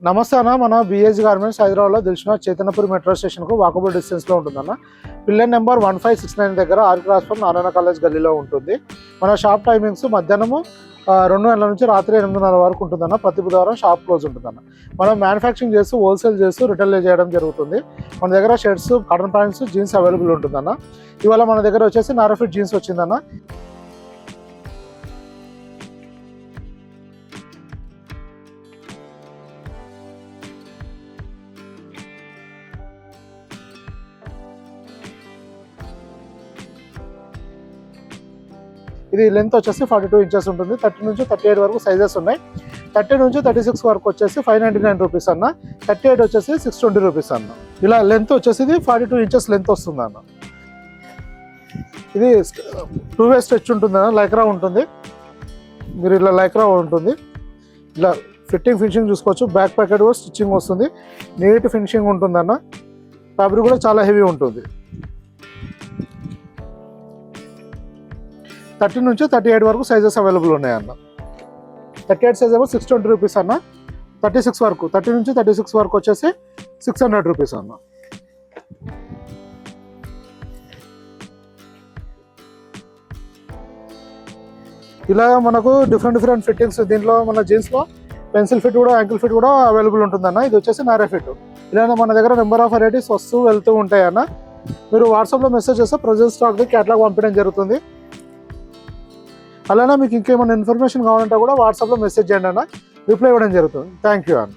నమస్తే అన్న, మన బిఎస్ గార్మెంట్స్ హైదరాబాద్లో దిల్సుఖ్నగర్ చైతన్యపురి మెట్రో స్టేషన్కు వాకబుల్ డిస్టెన్స్లో ఉంటుందన్న. పిల్లర్ నెంబర్ 1569 దగ్గర R cross from Narayana college గల్లీలో ఉంటుంది. మన షాప్ టైమింగ్స్ మధ్యాహ్నం 2 గంటల నుంచి రాత్రి 8:30 వరకు ఉంటుందన్న. ప్రతి బుధవారం షాప్ క్లోజ్ ఉంటుందన్న. మనం మ్యానుఫ్యాక్చరింగ్ చేస్తూ హోల్సేల్ చేస్తూ రిటైల్ చేయడం జరుగుతుంది. మన దగ్గర shirts, cotton pants, jeans available ఉంటుందన్న. ఇవాళ మన దగ్గర వచ్చేసి నారాఫిట్ జీన్స్ వచ్చిందన్న. ఇది లెంత్ వచ్చేసి 42 ఇంచెస్ ఉంటుంది. 30 నుంచి 38 వరకు సైజెస్ ఉన్నాయి. 30 నుంచి 36 వరకు వచ్చేసి 599 రూపీస్ అన్న. 38 వచ్చేసి 620 రూపీస్ అన్న. ఇలా లెంత్ వచ్చేసి 42 ఇంచెస్ లెంత్ వస్తుంది అన్న. ఇది 2 వే స్ట్రెచ్ ఉంటుంది అన్న. లైక్రా ఉంటుంది. మీరు ఇలా లైక్రా ఉంటుంది. ఇలా ఫినిషింగ్ చూసుకోవచ్చు. బ్యాక్ ప్యాకెట్ కూడా స్టిచ్చింగ్ వస్తుంది. నీట్ ఫినిషింగ్ ఉంటుంది అన్న. ఫ్యాబ్రిక్ కూడా చాలా హెవీ ఉంటుంది. 30 నుంచి 38 వరకు సైజెస్ అవైలబుల్ ఉన్నాయి అన్న. 38 సైజ్ ఏమో 620 రూపీస్ అన్న. 36 వరకు 30 నుంచి 36 వరకు వచ్చేసి 600 రూపీస్ అన్న. ఇలా మనకు డిఫరెంట్ ఫిట్టింగ్స్. దీంట్లో మన జీన్స్లో పెన్సిల్ ఫిట్ కూడా, యాంకిల్ ఫిట్ కూడా అవైలబుల్ ఉంటుందన్న. ఇది వచ్చేసి నారా ఫిట్. ఇలా మన దగ్గర నెంబర్ ఆఫ్ వెరైటీస్ వస్తూ వెళ్తూ ఉంటాయి అన్న. మీరు వాట్సాప్లో మెసేజ్ చేస్తే ప్రజెంట్ స్టాక్ది క్యాటలాగ్ పంపించడం జరుగుతుంది. అలానే మీకు ఇంకేమైనా ఇన్ఫర్మేషన్ కావాలంటే కూడా వాట్సాప్లో మెసేజ్ చేయండి అన్న. రిప్లై ఇవ్వడం జరుగుతుంది. థ్యాంక్ యూ అన్న.